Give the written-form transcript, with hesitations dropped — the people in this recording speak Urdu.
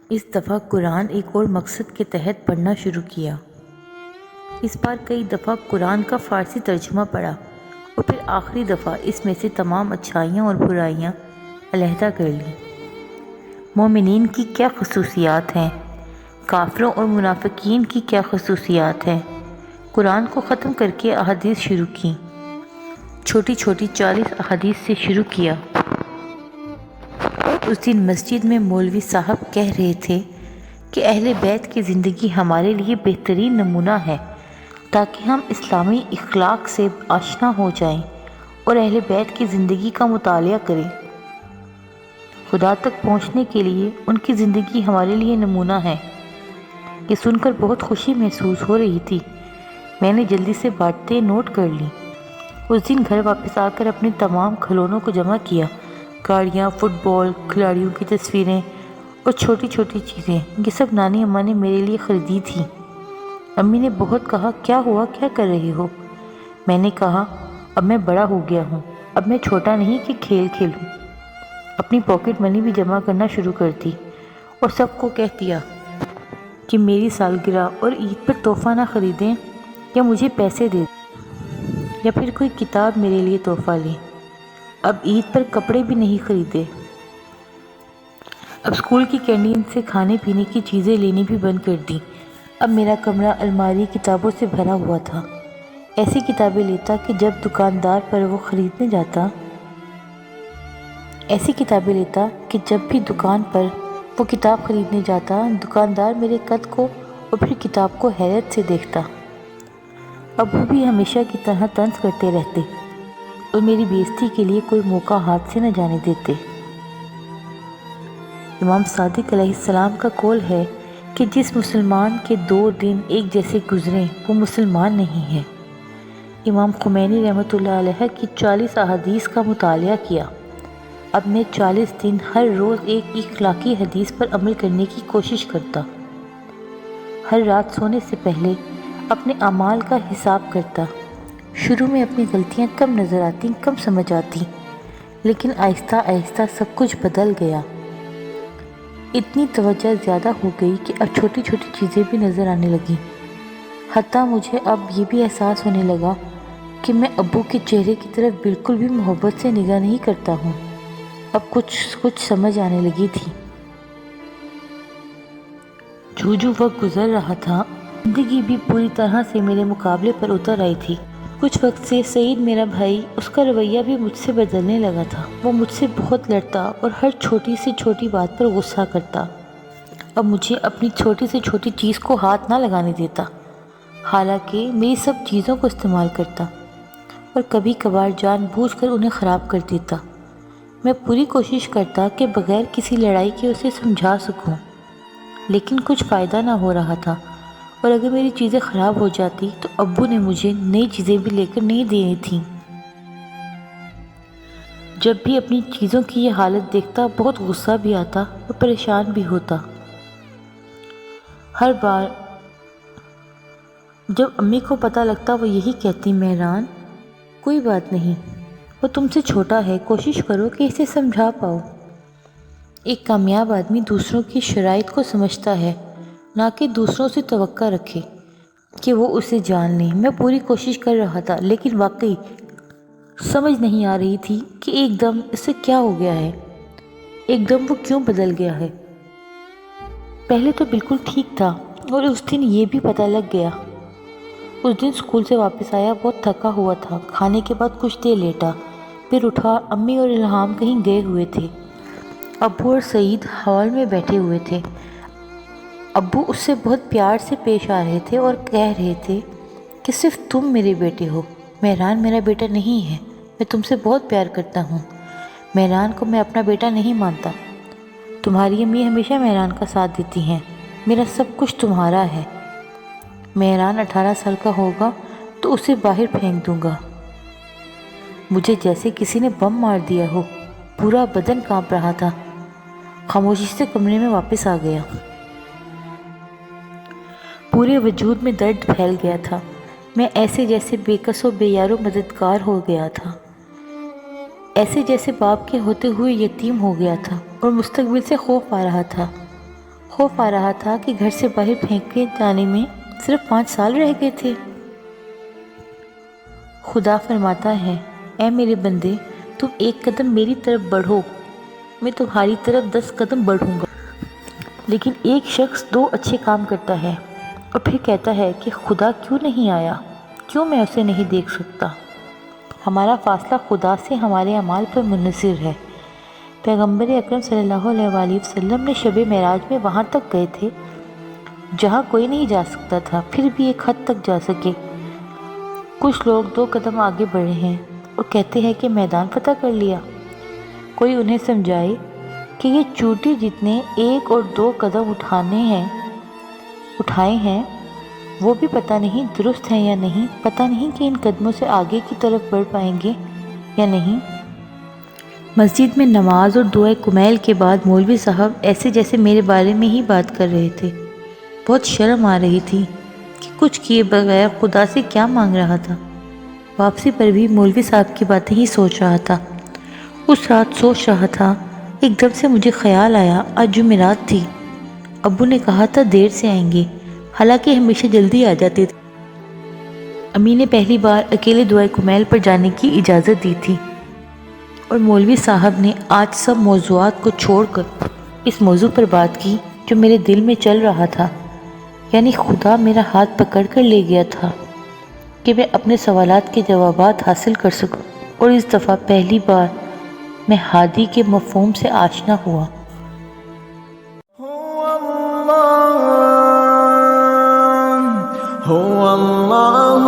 اس دفعہ قرآن ایک اور مقصد کے تحت پڑھنا شروع کیا۔ اس بار کئی دفعہ قرآن کا فارسی ترجمہ پڑھا اور پھر آخری دفعہ اس میں سے تمام اچھائیاں اور برائیاں علیحدہ کر لیں۔ مومنین کی کیا خصوصیات ہیں، کافروں اور منافقین کی کیا خصوصیات ہیں۔ قرآن کو ختم کر کے احادیث شروع کی، چھوٹی چھوٹی 40 احادیث سے شروع کیا۔ اس دن مسجد میں مولوی صاحب کہہ رہے تھے کہ اہل بیت کی زندگی ہمارے لیے بہترین نمونہ ہے تاکہ ہم اسلامی اخلاق سے آشنا ہو جائیں اور اہل بیت کی زندگی کا مطالعہ کریں۔ خدا تک پہنچنے کے لیے ان کی زندگی ہمارے لیے نمونہ ہے۔ یہ سن کر بہت خوشی محسوس ہو رہی تھی۔ میں نے جلدی سے باتیں نوٹ کر لیں۔ اس دن گھر واپس آ کر اپنے تمام کھلونوں کو جمع کیا، گاڑیاں، فٹ بال، کھلاڑیوں کی تصویریں اور چھوٹی چھوٹی چیزیں۔ یہ سب نانی اماں نے میرے لیے خریدی تھی۔ امی نے بہت کہا، کیا ہوا، کیا کر رہے ہو؟ میں نے کہا، اب میں بڑا ہو گیا ہوں، اب میں چھوٹا نہیں کہ کھیل کھیلوں۔ اپنی پاکٹ منی بھی جمع کرنا شروع کر دی اور سب کو کہہ دیا کہ میری سالگرہ اور عید پر تحفہ نہ خریدیں یا مجھے پیسے دے دیں یا پھر کوئی کتاب میرے لیے تحفہ لیں۔ اب عید پر کپڑے بھی نہیں خریدے۔ اب اسکول کی کینٹین سے کھانے پینے کی چیزیں لینی بھی بند کر دی۔ اب میرا کمرہ الماری کتابوں سے بھرا ہوا تھا۔ ایسی کتابیں لیتا کہ جب دکاندار پر وہ خریدنے جاتا جب بھی دکان پر وہ کتاب خریدنے جاتا، دکاندار میرے قد کو اور پھر کتاب کو حیرت سے دیکھتا۔ ابو بھی ہمیشہ کی طرح طنز کرتے رہتے اور میری بے عزتی کے لیے کوئی موقع ہاتھ سے نہ جانے دیتے۔ امام صادق علیہ السلام کا قول ہے کہ جس مسلمان کے 2 دن ایک جیسے گزریں وہ مسلمان نہیں ہے۔ امام خمینی رحمۃ اللہ علیہ کی 40 احادیث کا مطالعہ کیا۔ اب میں 40 دن ہر روز ایک اخلاقی حدیث پر عمل کرنے کی کوشش کرتا۔ ہر رات سونے سے پہلے اپنے اعمال کا حساب کرتا۔ شروع میں اپنی غلطیاں کم نظر آتی، کم سمجھ آتی، لیکن آہستہ آہستہ سب کچھ بدل گیا۔ اتنی توجہ زیادہ ہو گئی کہ اب چھوٹی چھوٹی چیزیں بھی نظر آنے لگیں۔ حتیٰ مجھے اب یہ بھی احساس ہونے لگا کہ میں ابو کے چہرے کی طرف بالکل بھی محبت سے نگاہ نہیں کرتا ہوں۔ اب کچھ سمجھ آنے لگی تھی۔ جو وقت گزر رہا تھا، زندگی بھی پوری طرح سے میرے مقابلے پر اتر آئی تھی۔ کچھ وقت سے سعید میرا بھائی، اس کا رویہ بھی مجھ سے بدلنے لگا تھا۔ وہ مجھ سے بہت لڑتا اور ہر چھوٹی سے چھوٹی بات پر غصہ کرتا۔ اب مجھے اپنی چھوٹی سے چھوٹی چیز کو ہاتھ نہ لگانے دیتا، حالانکہ میری سب چیزوں کو استعمال کرتا اور کبھی کبھار جان بوجھ کر انہیں خراب کر دیتا۔ میں پوری کوشش کرتا کہ بغیر کسی لڑائی کے اسے سمجھا سکوں، لیکن کچھ فائدہ نہ ہو رہا تھا، اور اگر میری چیزیں خراب ہو جاتی تو ابو نے مجھے نئی چیزیں بھی لے کر نہیں دینی تھیں۔ جب بھی اپنی چیزوں کی یہ حالت دیکھتا بہت غصہ بھی آتا اور پریشان بھی ہوتا۔ ہر بار جب امی کو پتہ لگتا وہ یہی کہتی، مہران کوئی بات نہیں، وہ تم سے چھوٹا ہے، کوشش کرو کہ اسے سمجھا پاؤ۔ ایک کامیاب آدمی دوسروں کی شرائط کو سمجھتا ہے، نہ کہ دوسروں سے توقع رکھے کہ وہ اسے جان لیں۔ میں پوری کوشش کر رہا تھا، لیکن واقعی سمجھ نہیں آ رہی تھی کہ ایک دم اسے کیا ہو گیا ہے، ایک دم وہ کیوں بدل گیا ہے۔ پہلے تو بالکل ٹھیک تھا، اور اس دن یہ بھی پتہ لگ گیا۔ اس دن اسکول سے واپس آیا، بہت تھکا ہوا تھا۔ کھانے کے بعد کچھ دیر لیٹا، پھر اٹھا۔ امی اور الہام کہیں گئے ہوئے تھے۔ ابو اور سعید ہال میں بیٹھے ہوئے تھے۔ ابو اس سے بہت پیار سے پیش آ رہے تھے اور کہہ رہے تھے کہ صرف تم میرے بیٹے ہو، مہران میرا بیٹا نہیں ہے، میں تم سے بہت پیار کرتا ہوں، مہران کو میں اپنا بیٹا نہیں مانتا۔ تمہاری امی ہمیشہ مہران کا ساتھ دیتی ہیں، میرا سب کچھ تمہارا ہے۔ مہران 18 سال کا ہوگا تو اسے باہر پھینک دوں گا۔ مجھے جیسے کسی نے بم مار دیا ہو، پورا بدن کانپ رہا تھا۔ خاموشی سے کمرے میں واپس آ گیا۔ پورے وجود میں درد پھیل گیا تھا۔ میں ایسے جیسے بے کس و بے یار و مددگار ہو گیا تھا، ایسے جیسے باپ کے ہوتے ہوئے یتیم ہو گیا تھا، اور مستقبل سے خوف آ رہا تھا۔ خوف آ رہا تھا کہ گھر سے باہر پھینکے جانے میں صرف 5 سال رہ گئے تھے۔ خدا فرماتا ہے، اے میرے بندے، تم 1 قدم میری طرف بڑھو، میں تمہاری طرف 10 قدم بڑھوں گا۔ لیکن ایک شخص 2 اچھے کام کرتا ہے اور پھر کہتا ہے کہ خدا کیوں نہیں آیا؟ کیوں میں اسے نہیں دیکھ سکتا؟ ہمارا فاصلہ خدا سے ہمارے اعمال پر منحصر ہے۔ پیغمبر اکرم صلی اللہ علیہ وآلہ وسلم نے شب معراج میں وہاں تک گئے تھے جہاں کوئی نہیں جا سکتا تھا، پھر بھی ایک حد تک جا سکے۔ کچھ لوگ 2 قدم آگے بڑھے ہیں اور کہتے ہیں کہ میدان فتح کر لیا۔ کوئی انہیں سمجھائے کہ یہ چوٹی جتنے 1 اور 2 قدم اٹھائے ہیں وہ بھی پتہ نہیں درست ہیں یا نہیں، پتہ نہیں کہ ان قدموں سے آگے کی طرف بڑھ پائیں گے یا نہیں۔ مسجد میں نماز اور دعائے کمیل کے بعد مولوی صاحب ایسے جیسے میرے بارے میں ہی بات کر رہے تھے۔ بہت شرم آ رہی تھی کہ کچھ کیے بغیر خدا سے کیا مانگ رہا تھا۔ واپسی پر بھی مولوی صاحب کی باتیں ہی سوچ رہا تھا۔ اس رات سوچ رہا تھا، ایک دم سے مجھے خیال آیا آج جمعرات تھی۔ ابو نے کہا تھا دیر سے آئیں گے، حالانکہ ہمیشہ جلدی آ جاتے تھے۔ امی نے پہلی بار اکیلے دعائے کمیل پر جانے کی اجازت دی تھی، اور مولوی صاحب نے آج سب موضوعات کو چھوڑ کر اس موضوع پر بات کی جو میرے دل میں چل رہا تھا، یعنی خدا میرا ہاتھ پکڑ کر لے گیا تھا کہ میں اپنے سوالات کے جوابات حاصل کر سکوں، اور اس دفعہ پہلی بار میں ہادی کے مفہوم سے آشنا ہوا۔ هو الله